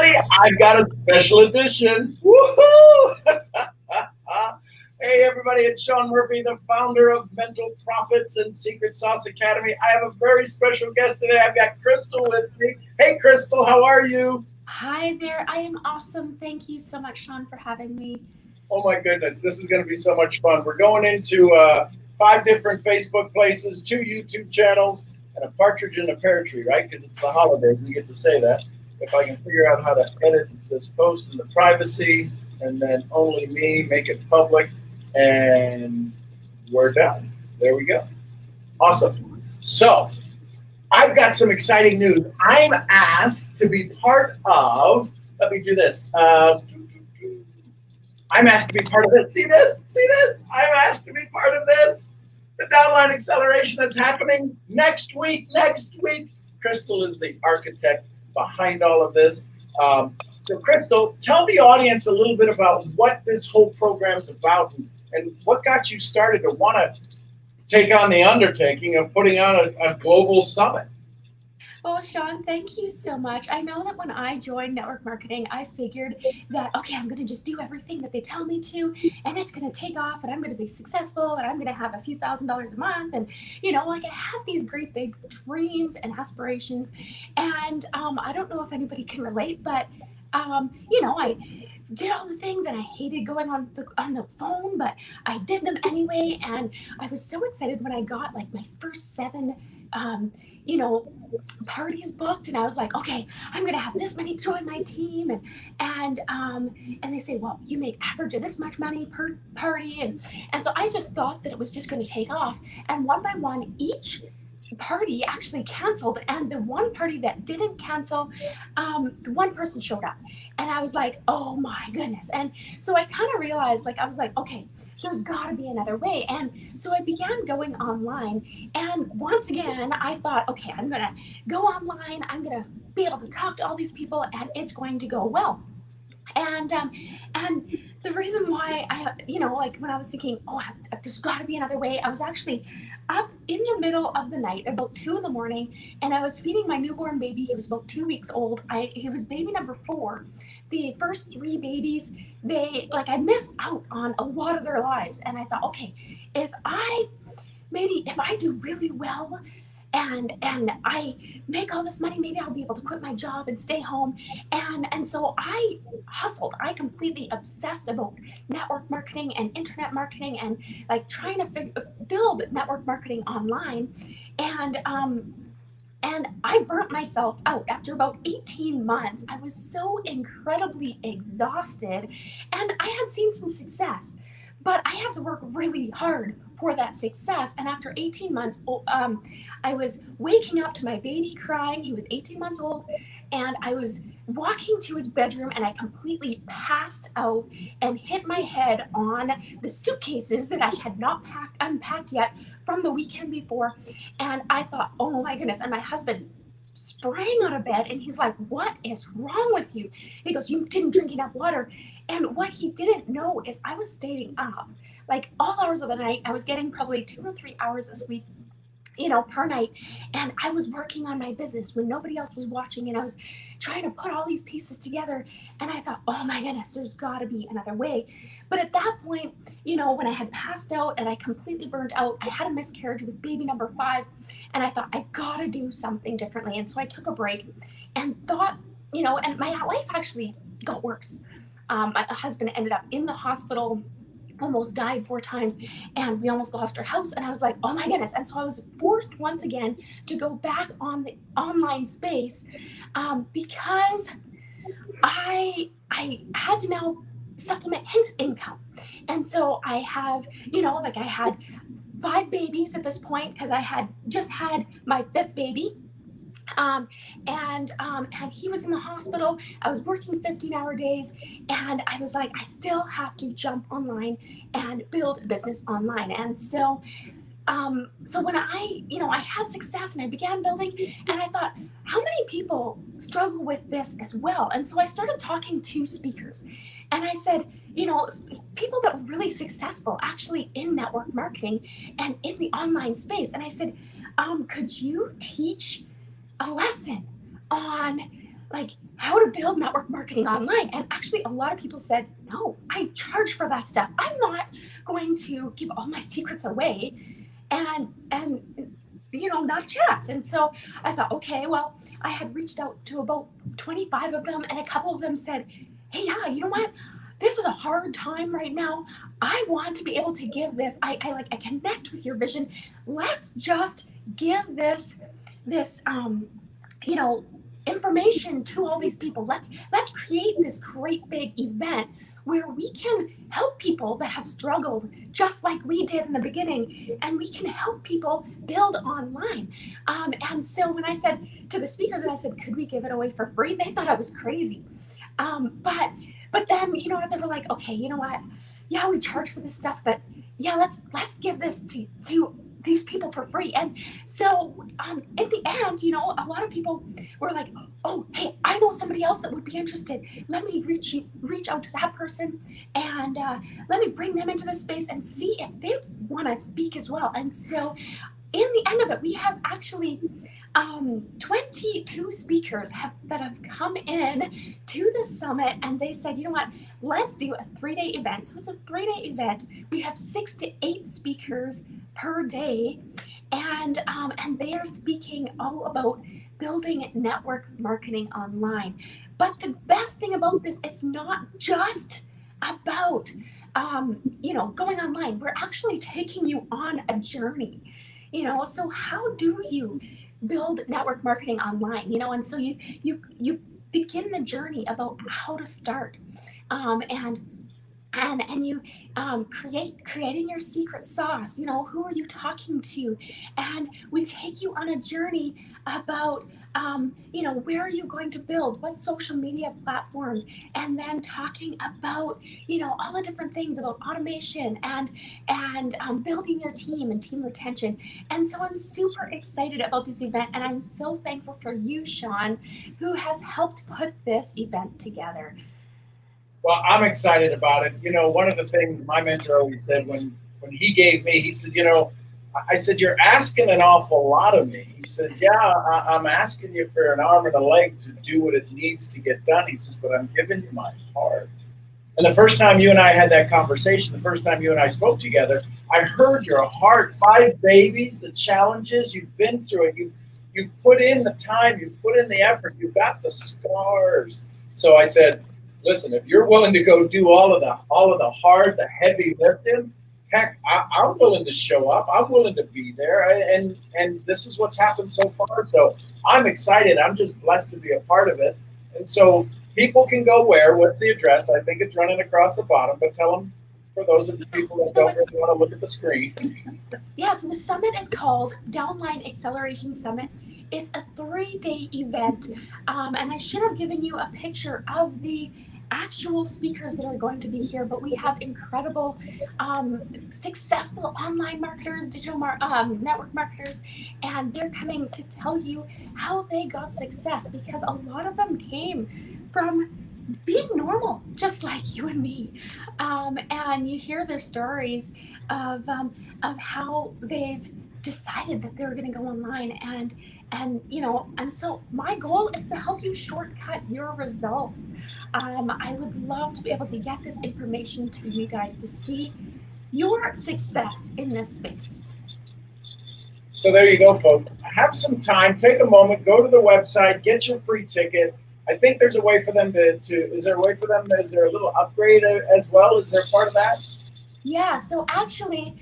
everybody, I've got a special edition. Woohoo! Hey, everybody, it's Sean Murphy, the founder of Mental Profits and Secret Sauce Academy. I have a very special guest today. I've got Crystal with me. Hey, Crystal, how are you? Hi there. I am awesome. Thank you so much, Sean, for having me. Oh, my goodness, this is going to be so much fun. We're going into 5 different Facebook places, 2 YouTube channels, and a partridge in a pear tree, right? Because it's the holidays. We get to say that. If I can figure out how to edit this post in the privacy, and then only me, make it public, and we're done. There we go. Awesome. So I've got some exciting news. I'm asked to be part of, let me do this. I'm asked to be part of this. See this? See this? I'm asked to be part of this. The downline acceleration that's happening next week. Next week. Crystal is the architect behind all of this. So Crystal, tell the audience a little bit about what this whole program's about and what got you started to want to take on the undertaking of putting on a global summit. Well, Sean, thank you so much. I know that when I joined network marketing, I figured that, okay, I'm going to just do everything that they tell me to, and it's going to take off, and I'm going to be successful, and I'm going to have a few $1,000s a month. And, like I had these great big dreams and aspirations. And I don't know if anybody can relate, but, I did all the things and I hated going on the phone, but I did them anyway. And I was so excited when I got like my first 7 you know, parties booked, and I was like, okay, I'm gonna have this many join my team, and they say, well, you make average of this much money per party, and so I just thought that it was just going to take off, and one by one, each party actually canceled, and the one party that didn't cancel, the one person showed up, and I was like, oh my goodness. And so I kind of realized, like, I was like, okay, there's got to be another way. And so I began going online, and once again I thought, okay, I'm gonna go online, I'm gonna be able to talk to all these people, and it's going to go well. And the reason why like when I was thinking, oh, there's got to be another way, I was actually up in the middle of the night, about 2 in the morning, and I was feeding my newborn baby. He was about 2 weeks old. He was baby number 4. The first 3 babies, I missed out on a lot of their lives, and I thought, okay, if I if I do really well, and I make all this money, maybe I'll be able to quit my job and stay home. And so I hustled. I completely obsessed about network marketing and internet marketing, and like trying to build network marketing online. And I burnt myself out after about 18 months. I was so incredibly exhausted, and I had seen some success, but I had to work really hard for that success. And after 18 months, I was waking up to my baby crying. He was 18 months old, and I was walking to his bedroom, and I completely passed out and hit my head on the suitcases that I had not unpacked yet from the weekend before. And I thought, oh my goodness. And my husband sprang out of bed, and he's like, what is wrong with you? And he goes, you didn't drink enough water. And what he didn't know is I was staying up like all hours of the night. I was getting probably 2 or 3 hours of sleep, per night. And I was working on my business when nobody else was watching, and I was trying to put all these pieces together. And I thought, oh my goodness, there's got to be another way. But at that point, when I had passed out and I completely burned out, I had a miscarriage with baby number 5, and I thought, I got to do something differently. And so I took a break and thought, and my life actually got worse. My husband ended up in the hospital, almost died 4 times, and we almost lost our house. And I was like, oh my goodness. And so I was forced once again to go back on the online space, because I had to now supplement his income. And so I have, I had 5 babies at this point, because I had just had my 5th baby. And he was in the hospital. I was working 15-hour days, and I was like, I still have to jump online and build a business online. And so when I had success and I began building, and I thought, how many people struggle with this as well? And so I started talking to speakers, and I said, people that were really successful actually in network marketing and in the online space. And I said, could you teach a lesson on like how to build network marketing online. And actually, a lot of people said, no, I charge for that stuff. I'm not going to give all my secrets away and not a chance. And so I thought, okay, well, I had reached out to about 25 of them, and a couple of them said, hey, yeah, you know what? This is a hard time right now. I want to be able to give this. I connect with your vision. Let's just give this you know information to all these people. Let's create this great big event where we can help people that have struggled just like we did in the beginning, and we can help people build online. And so when I said to the speakers, and I said, could we give it away for free? They thought I was crazy. But then they were like, okay, you know what? Yeah, we charge for this stuff, but yeah, let's give this to these people for free. And so in the end, a lot of people were like, oh, hey, I know somebody else that would be interested. Let me reach out to that person, and let me bring them into this space and see if they want to speak as well. And so in the end of it, we have actually 22 speakers that have come in to the summit, and they said, you know what, let's do a 3-day event. So it's a 3-day event. We have 6 to 8 speakers per day, and they are speaking all about building network marketing online. But the best thing about this, it's not just about going online. We're actually taking you on a journey. So how do you build network marketing online? And so you begin the journey about how to start, and you creating your secret sauce. Who are you talking to? And we take you on a journey about where are you going to build, what social media platforms, and then talking about all the different things about automation and building your team and team retention. And so I'm super excited about this event, and I'm so thankful for you, Sean, who has helped put this event together. Well, I'm excited about it. One of the things my mentor always said when he gave me, he said, I said, you're asking an awful lot of me. He says, yeah, I'm asking you for an arm and a leg to do what it needs to get done. He says, but I'm giving you my heart. And the first time you and I had that conversation, the first time you and I spoke together, I heard your heart. 5 babies, the challenges, you've been through it. You've put in the time, you've put in the effort, you've got the scars. So I said, listen, if you're willing to go do all of the hard, the heavy lifting, heck, I'm willing to show up. I'm willing to be there. And this is what's happened so far. So I'm excited. I'm just blessed to be a part of it. And so people can go where? What's the address? I think it's running across the bottom, but tell them, for those of the people that don't really want to look at the screen. Yeah, so the summit is called Downline Acceleration Summit. It's a 3-day event, and I should have given you a picture of the actual speakers that are going to be here, but we have incredible, successful online marketers, network marketers, and they're coming to tell you how they got success, because a lot of them came from being normal, just like you and me. And you hear their stories of how they've decided that they're going to go online, and so my goal is to help you shortcut your results. I would love to be able to get this information to you guys to see your success in this space. So there you go, folks. Have some time, take a moment, go to the website, get your free ticket. I think there's a way for them is there a way for them, is there a little upgrade as well? Is there part of that? Yeah, so actually,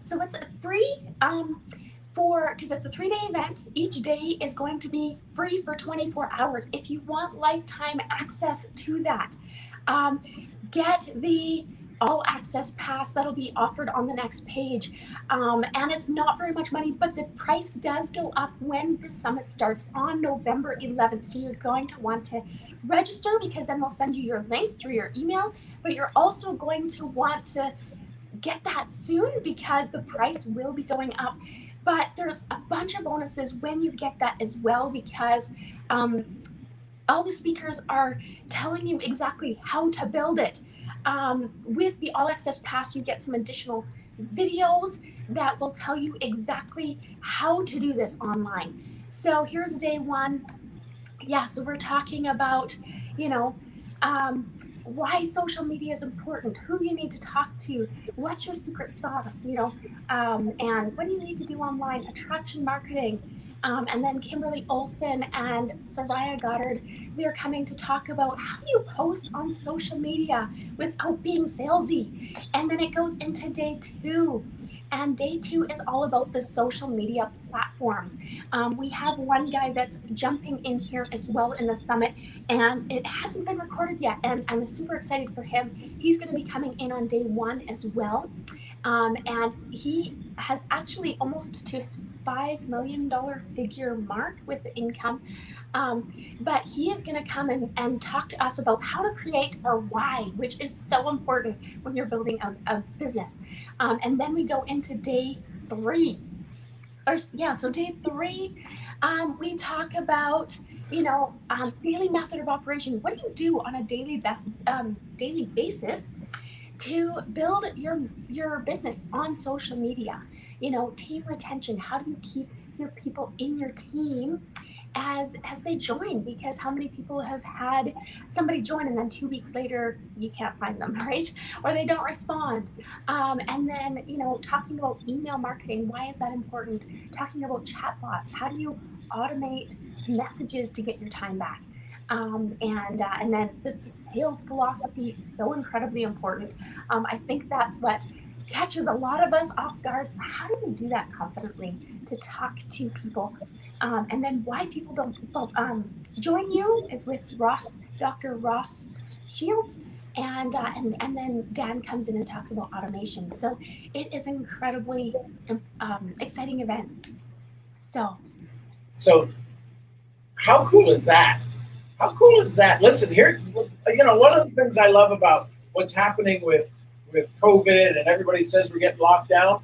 so it's a free, because it's a 3-day event. Each day is going to be free for 24 hours. If you want lifetime access to that, get the all access pass that'll be offered on the next page. And it's not very much money, but the price does go up when the summit starts on November 11th. So you're going to want to register, because then we'll send you your links through your email, but you're also going to want to get that soon, because the price will be going up. But there's a bunch of bonuses when you get that as well, because all the speakers are telling you exactly how to build it. With the All Access Pass, you get some additional videos that will tell you exactly how to do this online. So here's day 1. Yeah, so we're talking about, you know, um, why social media is important, who you need to talk to, what's your secret sauce, and what do you need to do online, attraction marketing. And then Kimberly Olson and Soraya Goddard, they're coming to talk about how do you post on social media without being salesy. And then it goes into day two. And day two is all about the social media platforms. We have one guy that's jumping in here as well in the summit, and it hasn't been recorded yet. And I'm super excited for him. He's going to be coming in on day one as well. And he has actually almost to his $5 million figure mark with income. But he is going to come and talk to us about how to create our why, which is so important when you're building a business. And then we go into day three. So day three, we talk about daily method of operation. What do you do on a daily basis to build your business on social media? Team retention. How do you keep your people in your team as they join? Because how many people have had somebody join and then 2 weeks later you can't find them, right? Or they don't respond. And then talking about email marketing. Why is that important? Talking about chatbots. How do you automate messages to get your time back? And then the sales philosophy is so incredibly important. I think that's what catches a lot of us off guard. So how do you do that confidently to talk to people? And then why people don't join you is with Dr. Ross Shields. And then Dan comes in and talks about automation. So it is an incredibly exciting event. So how cool is that? How cool is that? Listen, here, one of the things I love about what's happening with COVID and everybody says we're getting locked down,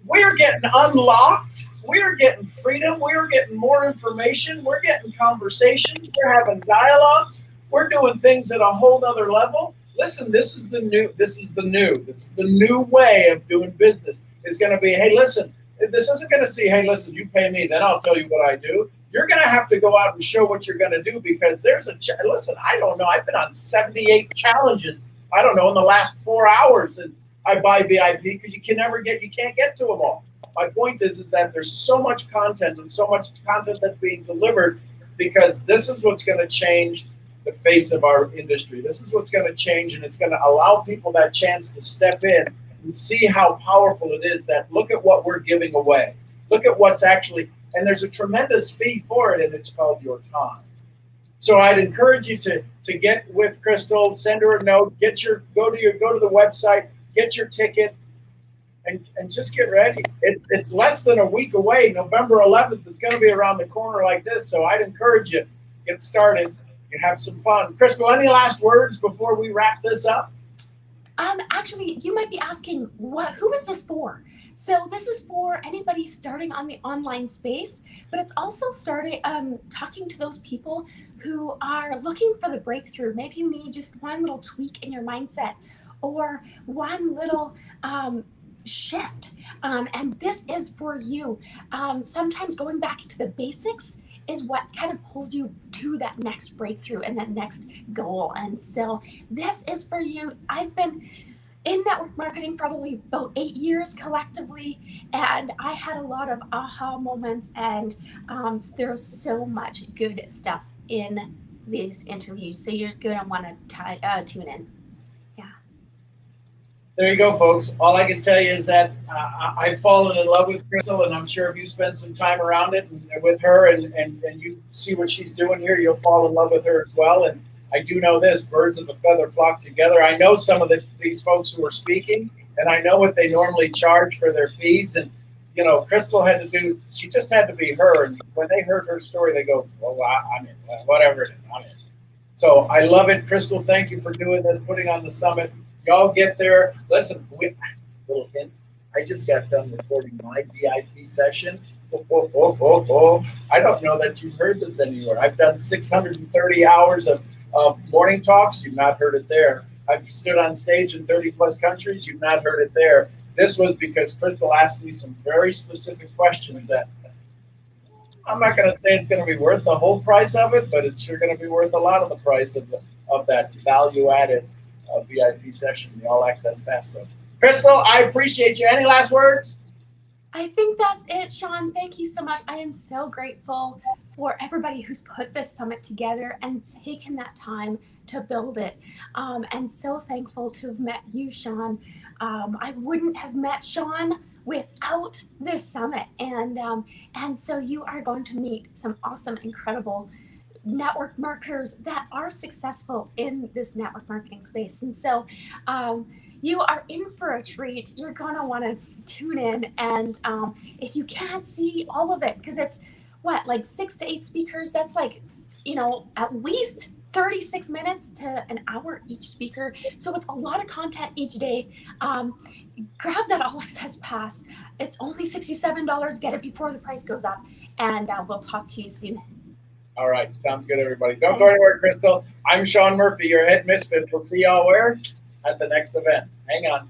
we're getting unlocked. We're getting freedom. We're getting more information. We're getting conversations. We're having dialogues. We're doing things at a whole nother level. Listen, this is the new way of doing business. Is going to be, hey, listen, this isn't going to say, hey, listen, you pay me, then I'll tell you what I do. You're going to have to go out and show what you're going to do, because there's listen, I don't know. I've been on 78 challenges, I don't know, in the last 4 hours, and I buy VIP because you can't get to them all. My point is that there's so much content and so much content that's being delivered, because this is what's going to change the face of our industry. This is what's going to change, and it's going to allow people that chance to step in and see how powerful it is. That look at what we're giving away. Look at what's actually, and there's a tremendous fee for it, and it's called your time. So I'd encourage you to get with Crystal, send her a note, go to the website, get your ticket, and just get ready. It's less than a week away. November 11th is going to be around the corner like this. So I'd encourage you, get started, you have some fun. Crystal, any last words before we wrap this up? Actually, you might be asking, who is this for? So this is for anybody starting on the online space, but it's also starting talking to those people who are looking for the breakthrough. Maybe you need just one little tweak in your mindset, or one little shift. And this is for you. Sometimes going back to the basics is what kind of pulls you to that next breakthrough and that next goal. And so this is for you. I've been in network marketing for probably about 8 years collectively, and I had a lot of aha moments, and there's so much good stuff in these interviews. So you're going to want to tune in. There you go, folks. All I can tell you is that I've fallen in love with Crystal, and I'm sure if you spend some time around it and with her and you see what she's doing here, you'll fall in love with her as well. And I do know this, birds of a feather flock together. I know some of these folks who are speaking, and I know what they normally charge for their fees. And, Crystal she just had to be her. And when they heard her story, they go, well, I'm in, whatever it is, I'm in. So I love it. Crystal, thank you for doing this, putting on the summit. Y'all get there. Listen, little hint. I just got done recording my VIP session. I don't know that you've heard this anywhere. I've done 630 hours of morning talks. You've not heard it there. I've stood on stage in 30 plus countries. You've not heard it there. This was because Crystal asked me some very specific questions that I'm not going to say it's going to be worth the whole price of it, but it's sure going to be worth a lot of the price of that value-added VIP session, the All Access Pass. So, Crystal, I appreciate you. Any last words? I think that's it, Sean. Thank you so much. I am so grateful for everybody who's put this summit together and taken that time to build it. And so thankful to have met you, Sean. I wouldn't have met Sean without this summit. And so you are going to meet some awesome, incredible network marketers that are successful in this network marketing space. And so you are in for a treat. You're going to want to tune in. And if you can't see all of it, because it's what, like 6 to 8 speakers, that's like, at least 36 minutes to an hour each speaker. So it's a lot of content each day. Grab that All Access Pass. It's only $67. Get it before the price goes up. And we'll talk to you soon. All right. Sounds good, everybody. Don't go anywhere, Crystal. I'm Sean Murphy, your head misfit. We'll see y'all where? At the next event. Hang on.